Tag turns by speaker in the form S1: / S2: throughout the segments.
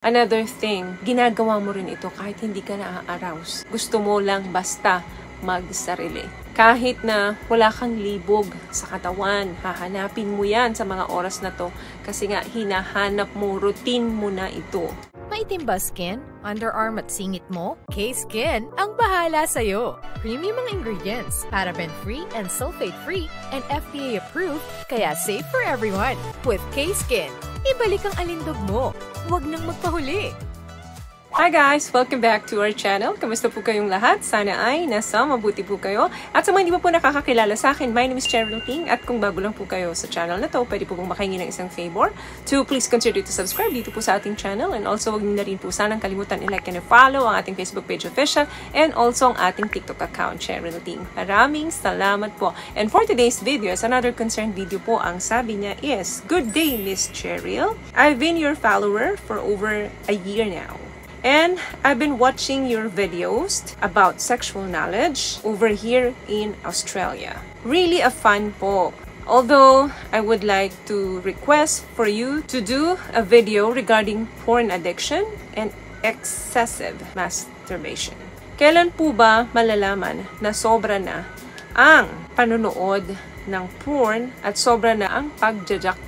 S1: Another thing, ginagawa mo rin ito kahit hindi ka na-arouse. Gusto mo lang basta magsarili. Kahit na wala kang libog sa katawan, hahanapin mo yan sa mga oras na to kasi nga hinahanap mo, routine mo na ito.
S2: Maitim ba skin, underarm at singit mo? K-Skin ang bahala sa'yo. Premium ang ingredients, paraben-free and sulfate-free, and FDA-approved, kaya safe for everyone. With K-Skin, ibalik ang alindog mo. Huwag nang magpahuli.
S1: Hi guys! Welcome back to our channel. Kamusta po kayong lahat? Sana ay nasa mabuti po kayo. At sa mga hindi pa po nakakakilala sa akin, my name is Cheryl Ting. At kung bago lang po kayo sa channel na to, pwede po pong makahingi ng isang favor to please consider to subscribe dito po sa ating channel. And also, huwag niyo na rin po sanang kalimutan i-like and follow ang ating Facebook page official and also ang ating TikTok account, Cheryl Ting. Maraming salamat po. And for today's video, is another concerned video po. Ang sabi niya is, Good day, Miss Cheryl. I've been your follower for over a year now. And I've been watching your videos about sexual knowledge over here in Australia. Really a fun po. Although, I would like to request for you to do a video regarding porn addiction and excessive masturbation. Kailan po ba malalaman na sobra na ang panonood ng porn at sobra na ang pagjajack?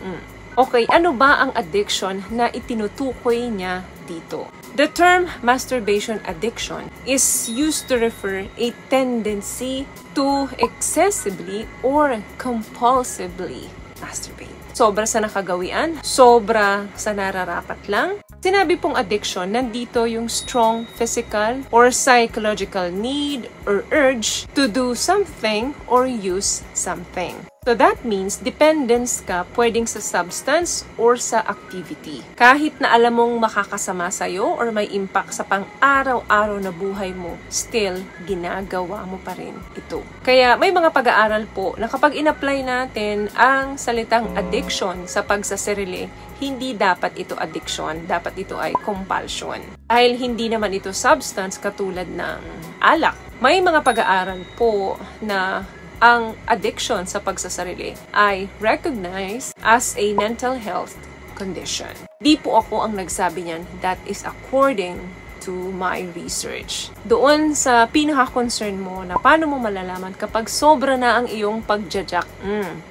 S1: Okay, ano ba ang addiction na itinutukoy niya dito? The term masturbation addiction is used to refer a tendency to excessively or compulsively masturbate. Sobra sa nakagawian, sobra sa nararapat lang. Sinabi pong addiction, nandito yung strong physical or psychological need or urge to do something or use something. So that means, dependence ka pwedeng sa substance or sa activity. Kahit na alam mong makakasama sa'yo or may impact sa pang-araw-araw na buhay mo, still, ginagawa mo pa rin ito. Kaya may mga pag-aaral po na kapag in-apply natin ang salitang addiction sa pagsasarili, hindi dapat ito addiction, dapat ito ay compulsion. Dahil hindi naman ito substance katulad ng alak. May mga pag-aaral po na ang addiction sa pagsasarili ay recognized as a mental health condition. Di po ako ang nagsabi niyan. That is according to my research. Doon sa pinaka-concern mo na paano mo malalaman kapag sobra na ang iyong pagjajak.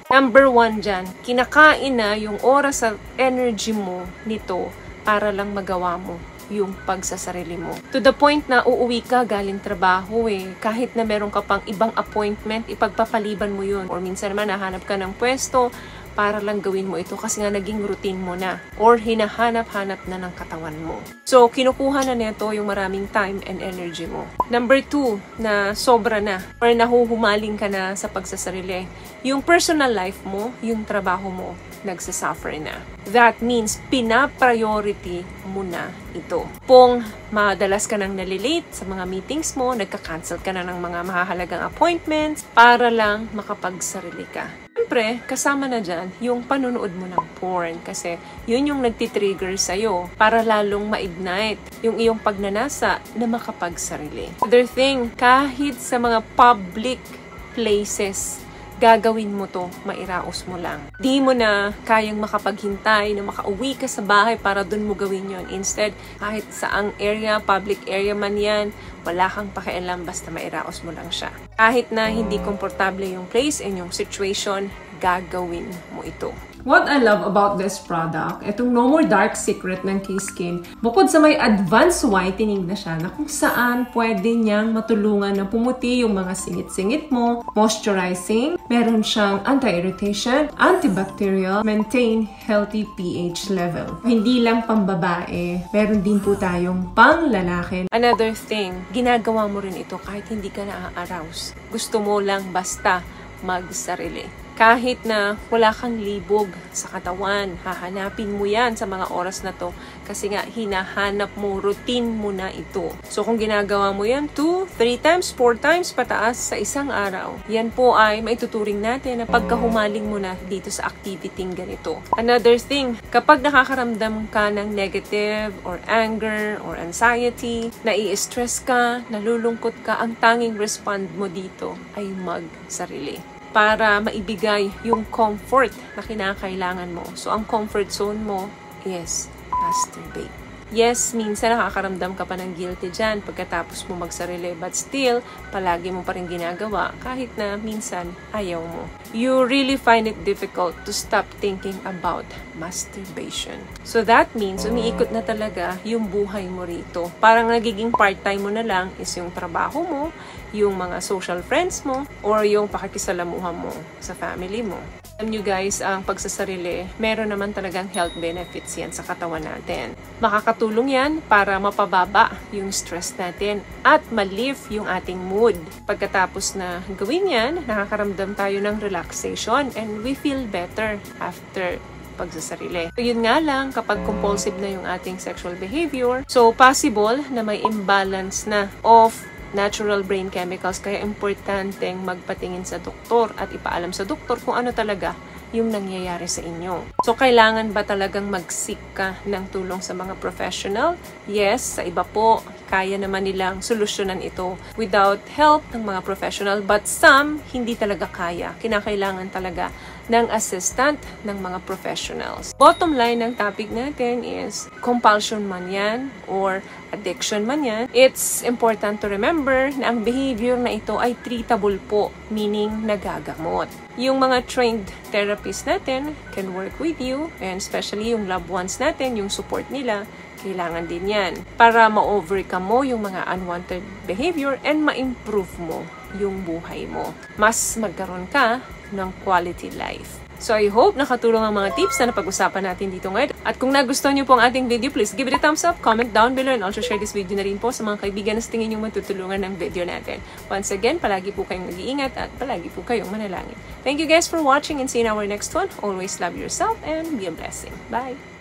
S1: Number 1 dyan, kinakain na yung oras at energy mo nito para lang magawa mo yung pagsasarili mo. To the point na uuwi ka galing trabaho kahit na meron ka pang ibang appointment, ipagpapaliban mo yun. Or minsan naman nahanap ka ng pwesto para lang gawin mo ito kasi nga naging routine mo na. Or hinahanap-hanap na ng katawan mo. So, kinukuha na nito yung maraming time and energy mo. Number 2, na sobra na or nahuhumaling ka na sa pagsasarili. Yung personal life mo, yung trabaho mo, nagsasuffer na. That means, pina-priority mo na ito. Kung madalas ka nang nalilate sa mga meetings mo, nagka-cancel ka na ng mga mahahalagang appointments para lang makapagsarili ka. Siyempre, kasama na dyan yung panunood mo ng porn kasi yun yung nagtitrigger sa'yo para lalong ma-ignite yung iyong pagnanasa na makapagsarili. Other thing, kahit sa mga public places, gagawin mo to, mairaos mo lang. Di mo na kayang makapaghintay na makauwi ka sa bahay para dun mo gawin yon. Instead, kahit saang area, public area man yan, wala kang pakialam basta mairaos mo lang siya. Kahit na hindi komportable yung place and yung situation, gagawin mo ito. What I love about this product, itong No More Dark Secret ng K-Skin, bukod sa may advanced whitening na siya na kung saan pwede niyang matulungan na pumuti yung mga singit-singit mo, moisturizing, meron siyang anti-irritation, antibacterial, maintain healthy pH level. Hindi lang pambabae, meron din po tayong pang-lalaki. Another thing, ginagawa mo rin ito kahit hindi ka na-arouse. Gusto mo lang basta magsarili. Kahit na wala kang libog sa katawan, hahanapin mo yan sa mga oras na to kasi nga hinahanap mo, routine mo na ito. So kung ginagawa mo yan 2, 3 times, 4 times pataas sa isang araw, yan po ay maituturing natin na pagkahumaling mo na dito sa activity ganito. Another thing, kapag nakakaramdam ka ng negative or anger or anxiety, nai-stress ka, nalulungkot ka, ang tanging respond mo dito ay magsarili. Para maibigay yung comfort na kinakailangan mo. So, ang comfort zone mo is masturbate. Yes, minsan nakakaramdam ka pa ng guilty dyan pagkatapos mo magsarili, but still, palagi mo pa rin ginagawa kahit na minsan ayaw mo. You really find it difficult to stop thinking about masturbation. So that means, umiikot na talaga yung buhay mo rito. Parang nagiging part-time mo na lang is yung trabaho mo, yung mga social friends mo, or yung pakikisalamuhan mo sa family mo. Alam nyo guys, ang pagsasarili, meron naman talagang health benefits yan sa katawan natin. Makakatulong yan para mapababa yung stress natin at ma-lift yung ating mood. Pagkatapos na gawin yan, nakakaramdam tayo ng relaxation and we feel better after pagsasarili. So, yun nga lang, kapag compulsive na yung ating sexual behavior, so possible na may imbalance na of natural brain chemicals, kaya importanteng magpatingin sa doktor at ipaalam sa doktor kung ano talaga yung nangyayari sa inyo. So, kailangan ba talagang mag-seek ka ng tulong sa mga professional? Yes, sa iba po, kaya naman nilang solusyonan ito without help ng mga professional, but some, hindi talaga kaya. Kinakailangan talaga ng assistant ng mga professionals. Bottom line ng topic natin is compulsion man yan or addiction man yan. It's important to remember na ang behavior na ito ay treatable po, meaning nagagamot. Yung mga trained therapists natin can work with you, and especially yung loved ones natin, yung support nila, kailangan din yan para ma-overcome mo yung mga unwanted behavior and ma-improve mo yung buhay mo. Mas magkaroon ka ng quality life. So I hope nakatulong ang mga tips na napag-usapan natin dito ngayon. At kung nagustuhan niyo po ang ating video, please give it a thumbs up, comment down below, and also share this video na rin po sa mga kaibigan na sa tingin niyo matutulungan ng video natin. Once again, palagi po kayong nag-iingat at palagi po kayong manalangin. Thank you guys for watching and see you in our next one. Always love yourself and be a blessing. Bye!